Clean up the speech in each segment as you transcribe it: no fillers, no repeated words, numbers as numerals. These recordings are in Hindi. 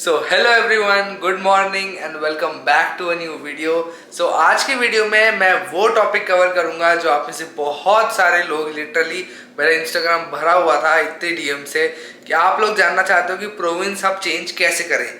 Hello everyone, good morning and welcome back to a new video. आज के वीडियो में मैं वो टॉपिक कवर करूंगा जो आप में से बहुत सारे लोग लिटरली मेरा इंस्टाग्राम भरा हुआ था इतने डीएम से कि आप लोग जानना चाहते हो कि प्रोविंस आप चेंज कैसे करें।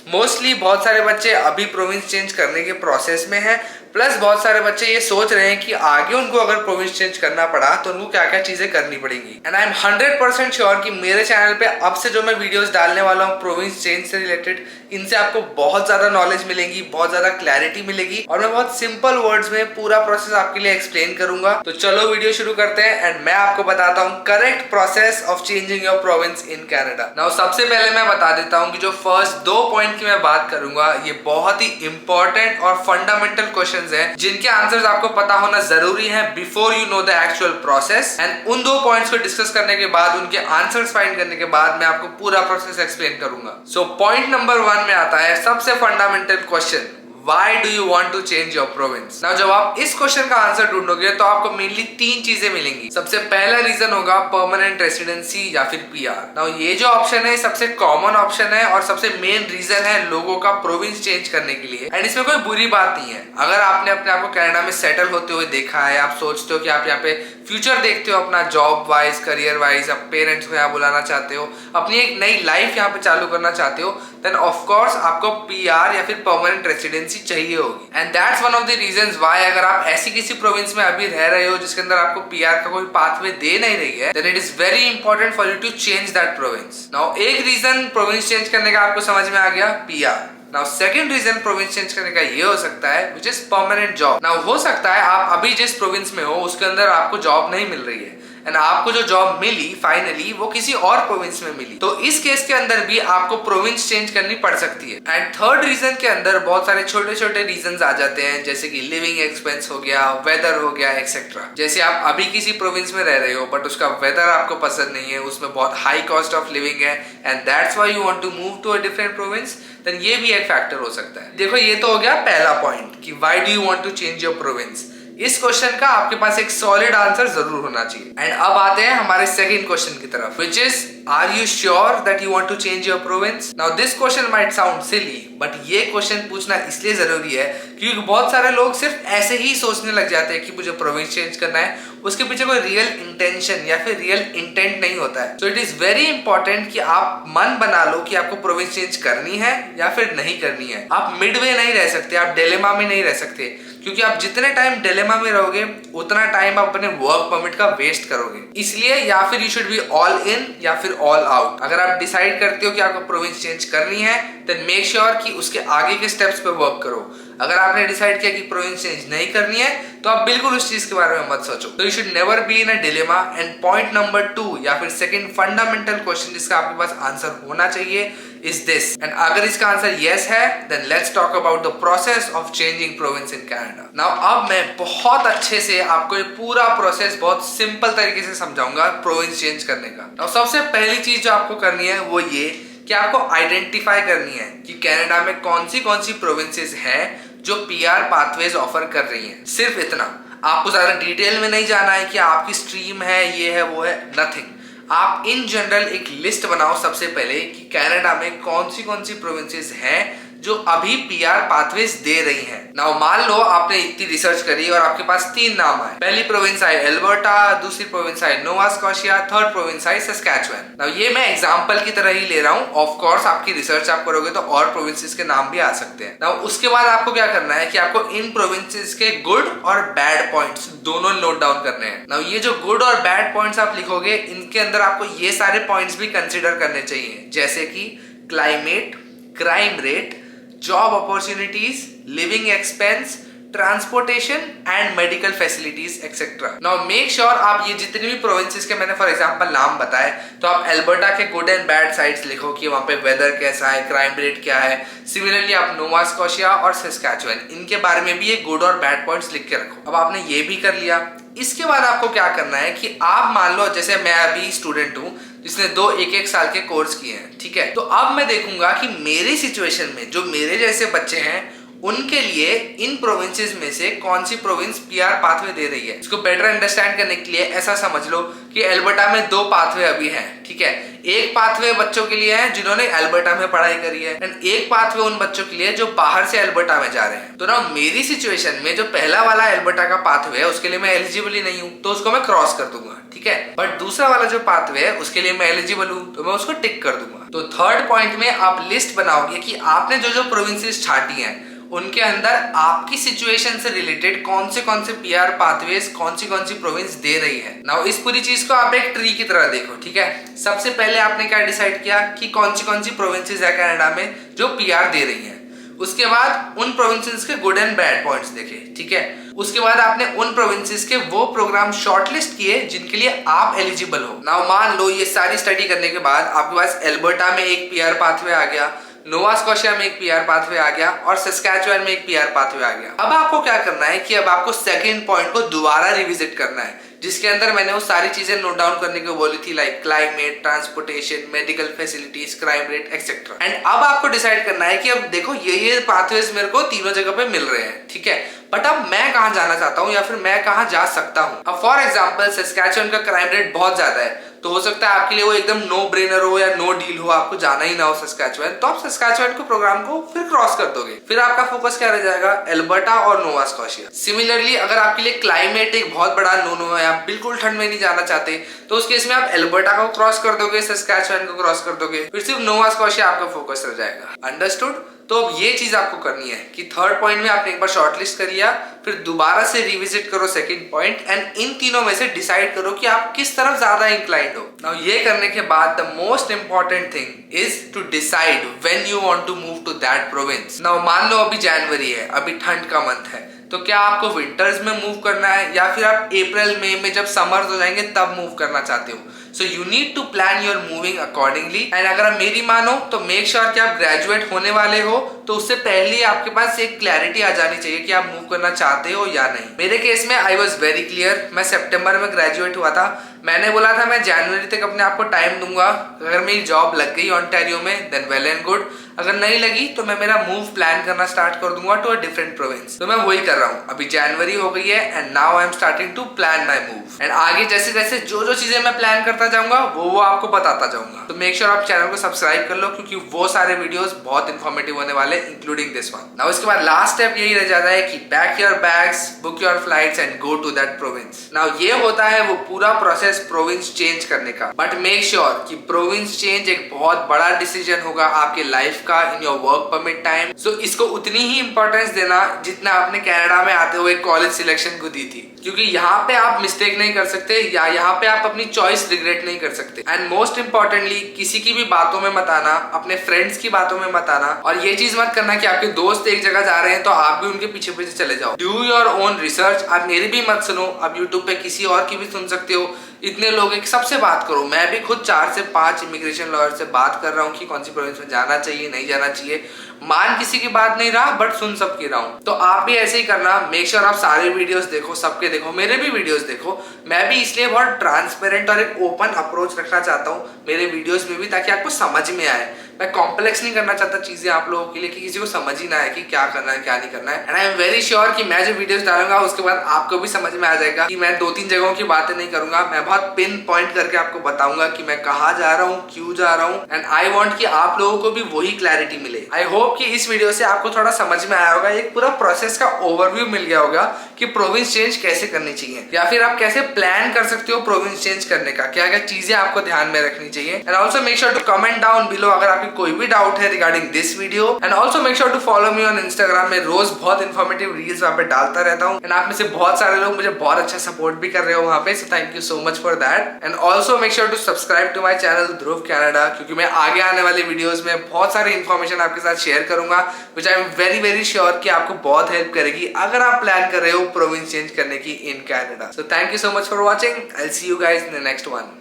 मोस्टली बहुत सारे बच्चे अभी प्रोविंस चेंज करने के प्रोसेस में हैं, प्लस बहुत सारे बच्चे ये सोच रहे हैं कि आगे उनको अगर प्रोविंस चेंज करना पड़ा तो उनको क्या क्या चीजें करनी पड़ेंगी। एंड आई एम 100% श्योर कि मेरे चैनल पे अब से जो मैं वीडियोस डालने वाला हूँ प्रोविंस चेंज से रिलेटेड, इनसे आपको बहुत ज्यादा नॉलेज मिलेगी, बहुत ज्यादा क्लैरिटी मिलेगी और मैं बहुत सिंपल वर्ड्स में पूरा प्रोसेस आपके लिए एक्सप्लेन करूंगा। तो चलो वीडियो शुरू करते हैं एंड मैं आपको बताता हूँ correct process of changing your province in Canada. Now सबसे पहले मैं बता देता हूँ कि जो फर्स्ट 2 पॉइंट की मैं बात करूंगा ये बहुत ही इंपॉर्टेंट और फंडामेंटल क्वेश्चंस हैं जिनके आंसर्स आपको पता होना जरूरी है before you know the actual process. And उन 2 पॉइंट्स को डिस्कस करने के बाद, उनके आंसर्स फाइंड करने के बाद मैं आपको पूरा प्रोसेस एक्सप्लेन करूंगा। सो पॉइंट नंबर 1 में आता है सबसे fundamental question, Why do you want to change your province? Now, जब आप इस क्वेश्चन का आंसर ढूंढोगे तो आपको मेनली 3 चीजें मिलेंगी। सबसे पहला रीजन होगा परमानेंट रेसिडेंसी या फिर पीआर। नाउ ये जो ऑप्शन है सबसे कॉमन ऑप्शन है और सबसे मेन रीजन है लोगों का प्रोविंस चेंज करने के लिए। एंड इसमें कोई बुरी बात नहीं है। अगर आपने अपने आप को कनाडा में सेटल होते हुए देखा है, आप सोचते हो कि आप यहाँ पे फ्यूचर देखते हो अपना जॉब वाइज, करियर वाइज, आप पेरेंट्स को यहाँ बुलाना चाहते हो, अपनी एक नई लाइफ यहाँ पे चालू करना चाहते हो, देन ऑफ कोर्स आपको पीआर या फिर परमानेंट रेसिडेंसी चाहिए होगी। And that's one of the reasons why अगर आप ऐसी किसी प्रोविंस में अभी रह रहे हो जिसके अंदर आपको पीआर का कोई पाथवे दे नहीं रही है, then it is very important for you to change that province. Now एक रीजन प्रोविंस चेंज करने का आपको समझ में आ गया, PR. Now second region province change करने का ये हो सकता है which is permanent job. Now हो सकता है आप अभी जिस प्रोविंस में हो उसके अंदर आपको जॉब नहीं मिल रही है एंड आपको जो जॉब मिली फाइनली वो किसी और प्रोविंस में मिली, तो इस केस के अंदर भी आपको प्रोविंस चेंज करनी पड़ सकती है। एंड थर्ड रीजन के अंदर बहुत सारे छोटे छोटे रीजंस आ जाते हैं जैसे कि लिविंग एक्सपेंस हो गया, वेदर हो गया, एक्सेट्रा। जैसे आप अभी किसी प्रोविंस में रह रहे हो बट उसका वेदर आपको पसंद नहीं है, उसमें बहुत हाई कॉस्ट ऑफ लिविंग है and that's why you want to move to a different province, then ये भी एक फैक्टर हो सकता है। देखो ये तो हो गया पहला पॉइंट कि why do you want to change your province. इस क्वेश्चन का आपके पास एक सॉलिड आंसर जरूर होना चाहिए। एंड अब आते हैं हमारे सेकंड क्वेश्चन की तरफ, which is are you sure that you want to change your province. Now this question might sound silly but ये क्वेश्चन पूछना इसलिए जरूरी है क्योंकि बहुत सारे लोग सिर्फ ऐसे ही सोचने लग जाते हैं कि मुझे प्रोविंस चेंज करना है, उसके पीछे कोई रियल इंटेंशन या फिर रियल इंटेंट नहीं होता है। So it is very important कि आप मन बना लो कि आपको प्रोविंस चेंज करनी है या फिर नहीं करनी है। आप मिडवे नहीं रह सकते, आप डिलेमा में नहीं रह सकते, क्योंकि आप जितने टाइम डिलेमा में रहोगे उतना टाइम आप अपने वर्क परमिट का वेस्ट करोगे। इसलिए या फिर you should be all in या फिर ऑल आउट। अगर आप डिसाइड करते हो कि आपको प्रोविंस चेंज करनी है देन मेक श्योर कि उसके आगे के स्टेप्स पे वर्क करो। अगर आपने डिसाइड किया कि प्रोविंस चेंज नहीं करनी है तो आप बिल्कुल उस चीज के बारे में मत सोचो। तो you should never be in a dilemma. And point number 2 या फिर सेकंड फंडामेंटल क्वेश्चन जिसका आपके पास आंसर होना चाहिए इज दिस। एंड अगर इसका आंसर यस है then let's talk about the process of changing province in Canada. Now अब मैं बहुत अच्छे से आपको ये पूरा प्रोसेस बहुत सिंपल तरीके से समझाऊंगा प्रोविंस चेंज करने का। नाउ सबसे पहली चीज जो आपको करनी है वो ये कि आपको आइडेंटिफाई करनी है कि कनाडा में कौन सी प्रोविंसेस हैं जो पीआर पाथवेज ऑफर कर रही हैं। सिर्फ इतना, आपको ज्यादा डिटेल में नहीं जाना है कि आपकी स्ट्रीम है, ये है, वो है, नथिंग। आप इन जनरल एक लिस्ट बनाओ सबसे पहले कि कनाडा में कौन सी प्रोविंसेस हैं जो अभी पीआर पाथवेज दे रही हैं। नाउ मान लो आपने इतनी रिसर्च करी और आपके पास 3 नाम आए। पहली प्रोविंस आई एल्बर्टा, दूसरी प्रोविंस आई नोवा स्कॉशिया, थर्ड प्रोविंस आई सस्कैचुअन। नाउ ये मैं एग्जांपल की तरह ही ले रहा हूँ, ऑफ कोर्स आपकी रिसर्च आप करोगे तो और प्रोविंसेस के नाम भी आ सकते हैं। नाउ उसके बाद आपको क्या करना है कि आपको इन प्रोविंसेस के गुड और बैड पॉइंट्स दोनों नोट डाउन करने हैं। नाउ ये जो गुड और बैड पॉइंट्स आप लिखोगे इनके अंदर आपको ये सारे पॉइंट्स भी कंसिडर करने चाहिए, जैसे कि climate, crime rate, job opportunities, living expense, transportation and medical facilities etcetera. Now make sure आप ये जितने भी प्रोविंसेस के मैंने फॉर एग्जांपल नाम बताए तो आप एल्बर्टा के गुड एंड बैड साइड्स लिखो कि वहां पे वेदर कैसा है, क्राइम रेट क्या है। सिमिलरली आप नोवा स्कॉशिया और सस्कैचुअन इनके बारे में भी ये गुड और बैड पॉइंट्स लिख के रखो। अब आपने ये भी कर लिया, इसके बाद आपको क्या करना है कि आप मान लो जैसे मैं अभी स्टूडेंट हूँ जिसने 2 1-1 साल के कोर्स किए हैं, ठीक है। तो अब मैं देखूंगा कि मेरी सिचुएशन में जो मेरे जैसे बच्चे हैं उनके लिए इन प्रोविंसेस में से कौन सी प्रोविंस पीआर पाथवे दे रही है। इसको बेटर अंडरस्टैंड करने के लिए ऐसा समझ लो कि एल्बर्टा में 2 पाथवे अभी हैं, ठीक है। एक पाथवे बच्चों के लिए है जिन्होंने एल्बर्टा में पढ़ाई करी है एंड एक पाथवे उन बच्चों के लिए जो बाहर से एल्बर्टा में जा रहे हैं। तो ना मेरी सिचुएशन में जो पहला वाला एल्बर्टा का पाथवे है उसके लिए मैं एलिजिबल ही नहीं हूँ, तो उसको मैं क्रॉस कर दूंगा, ठीक है। बट दूसरा वाला जो पाथवे है उसके लिए मैं एलिजिबल हूँ, तो मैं उसको टिक कर दूंगा। तो थर्ड पॉइंट में आप लिस्ट बनाओगे कि आपने जो जो प्रोविंसेस छाटी हैं उनके अंदर आपकी सिचुएशन से रिलेटेड कौन से पीआर पाथवेज कौन सी प्रोविंस दे रही है। नाउ इस पूरी चीज को आप एक ट्री की तरह देखो, ठीक है। सबसे पहले आपने क्या डिसाइड किया कि कौन सी प्रोविंसेस है कनाडा में जो पीआर दे रही हैं। उसके बाद उन प्रोविंसेस के गुड एंड बैड पॉइंट्स देखे, ठीक है। उसके बाद आपने उन प्रोविंसेस के वो प्रोग्राम शॉर्टलिस्ट किए जिनके लिए आप एलिजिबल हो। नाउ मान लो ये सारी स्टडी करने के बाद आपके पास एल्बर्टा में एक पीआर पाथवे आ गया, नोवा स्कॉशिया में एक पीआर पाथवे आ गया और सस्कैचुअन में एक पीआर पाथवे आ गया। अब आपको क्या करना है कि अब आपको सेकंड पॉइंट को दोबारा रिविजिट करना है, जिसके अंदर मैंने वो सारी चीजें नोट डाउन करने को बोली थी, like climate, transportation, medical facilities, crime rate etcetera. And अब आपको डिसाइड करना है कि अब देखो ये पाथवेज मेरे को तीनों जगह पे मिल रहे हैं, ठीक है। बट अब मैं कहाँ जाना चाहता हूँ या फिर मैं कहाँ जा सकता हूँ। अब फॉर एग्जाम्पल सस्कैचुअन का क्राइम रेट बहुत ज्यादा है, तो हो सकता है आपके लिए वो एकदम नो ब्रेनर हो या नो डील हो, आपको जाना ही ना हो सस्कैचुअन, तो आप सस्कैचुअन को प्रोग्राम को फिर क्रॉस कर दोगे। फिर आपका फोकस क्या रह जाएगा, एल्बर्टा और नोवा स्कॉशिया। सिमिलरली अगर आपके लिए क्लाइमेट एक बहुत बड़ा नो है, आप बिल्कुल ठंड में नहीं जाना चाहते, तो उस केस में आप एल्बर्टा को क्रॉस कर दोगे, सस्कैचुअन को क्रॉस कर दोगे, फिर सिर्फ नोवा स्कॉशिया आपका फोकस रह जाएगा। अंडरस्टूड। तो अब ये चीज आपको करनी है कि थर्ड पॉइंट में आपने एक बार शॉर्टलिस्ट कर लिया, फिर दोबारा से रिविजिट करो सेकंड पॉइंट एंड इन तीनों में से डिसाइड करो कि आप किस तरफ ज्यादा इंक्लाइंड हो। नाउ ये करने के बाद the most important thing is to decide when you want to move to that province. Now मान लो अभी जनवरी है, अभी ठंड का मंथ है, तो क्या आपको विंटर्स में मूव करना है या फिर आप अप्रैल मई में जब समर्स हो जाएंगे तब मूव करना चाहते हो। So you need to plan your moving accordingly. And अगर आप मेरी मानो तो मेक श्योर कि आप ग्रेजुएट होने वाले हो, तो उससे पहले आपके पास एक क्लैरिटी आ जानी चाहिए कि आप मूव करना चाहते हो या नहीं। मेरे केस में आई वॉज वेरी क्लियर। मैं सितंबर में ग्रेजुएट हुआ था, मैंने बोला था मैं जनवरी तक अपने आप को टाइम दूंगा, अगर मेरी जॉब लग गई ऑन्टारियो में देन वेल एंड गुड, अगर नहीं लगी तो मैं मेरा मूव प्लान करना स्टार्ट कर दूंगा टू अ डिफरेंट प्रोविंस। तो मैं वही कर रहा हूँ। अभी जनवरी हो गई है and now I am starting to plan my move. And आगे जैसे जैसे जो चीजें मैं प्लान करता जाऊंगा वो आपको बताता जाऊंगा। तो मेक श्योर आप चैनल को सब्सक्राइब कर लो, क्योंकि वो सारे वीडियोस बहुत इंफॉर्मेटिव होने वाले, इंक्लूडिंग दिस वन। नाउ इसके बाद लास्ट स्टेप यही रह जाता है कि pack your bags, book your flights and go to that province. Now ये होता है वो पूरा प्रोसेस प्रोविंस चेंज करने का। बट मेक श्योर कि प्रोविंस चेंज एक बहुत बड़ा डिसीजन होगा आपके लाइफ का in your work permit time. So इसको उतनी ही इंपॉर्टेंस देना जितना आपने कनाडा में आते हुए कॉलेज सिलेक्शन को दी थी, क्योंकि यहाँ पे आप मिस्टेक नहीं कर सकते या यहाँ पे आप अपनी चॉइस रिग्रेट नहीं कर सकते। एंड मोस्ट इंपॉर्टेंटली किसी की भी बातों में मत आना, अपने फ्रेंड्स की बातों में मत आना, और ये चीज मत करना कि आपके दोस्त एक जगह जा रहे हैं तो आप भी उनके पीछे पीछे चले जाओ। Do your own research. आप मेरी भी मत सुनो, आप यूट्यूब पे किसी और की भी सुन सकते हो। इतने लोग एक सबसे बात करो। मैं भी खुद 4 से 5 इमिग्रेशन लॉयर से बात कर रहा हूँ कि कौन सी प्रोविंस में जाना चाहिए नहीं जाना चाहिए। मान किसी की बात नहीं रहा बट सुन सबकी रहा हूँ। तो आप भी ऐसे ही करना। मेक श्योर आप सारे वीडियोस देखो, सबके देखो, मेरे भी वीडियोस देखो। मैं भी इसलिए बहुत ट्रांसपेरेंट और एक ओपन अप्रोच रखना चाहता हूँ मेरे वीडियोस में भी, ताकि आपको समझ में आए। मैं कॉम्प्लेक्स नहीं करना चाहता चीजें आप लोगों के लिए कि किसी को समझ ही ना आए कि क्या करना है क्या नहीं करना है। And I am very sure कि मैं जो वीडियोस डालूंगा उसके बाद आपको भी समझ में आ जाएगा कि मैं 2-3 जगहों की बातें नहीं करूंगा। मैं बहुत पिन पॉइंट करके आपको बताऊंगा कि मैं कहाँ जा रहा हूँ, क्यों जा रहा हूँ। एंड आई वांट कि आप लोगों को भी वही क्लैरिटी मिले। आई होप कि इस वीडियो से आपको थोड़ा समझ में आया होगा, एक पूरा प्रोसेस का ओवरव्यू मिल गया होगा कि प्रोविंस चेंज कैसे करनी चाहिए, या फिर आप कैसे प्लान कर सकते हो प्रोविंस चेंज करने का, क्या क्या चीजें आपको ध्यान में रखनी चाहिए। And also make sure to comment down below अगर आपकी कोई भी डाउट है regarding this video. And also make sure to follow me on Instagram. में रोज बहुत इन्फॉर्मेटिव रील्स वहां पे डालता रहता हूँ। एंड आप में से बहुत सारे लोग मुझे बहुत अच्छा सपोर्ट भी कर रहे हो वहां पे, so thank you so much for that. And also make sure to subscribe to my channel Dhruv Canada, क्योंकि मैं आगे आने वाले वीडियोस में बहुत सारी इन्फॉर्मेशन आपके साथ शेयर करूंगा, which I am very very sure कि आपको बहुत हेल्प करेगी अगर आप प्लान कर रहे हो प्रोविंस चेंज करने की in Canada. So thank you so much for watching. I will see you guys in the next one.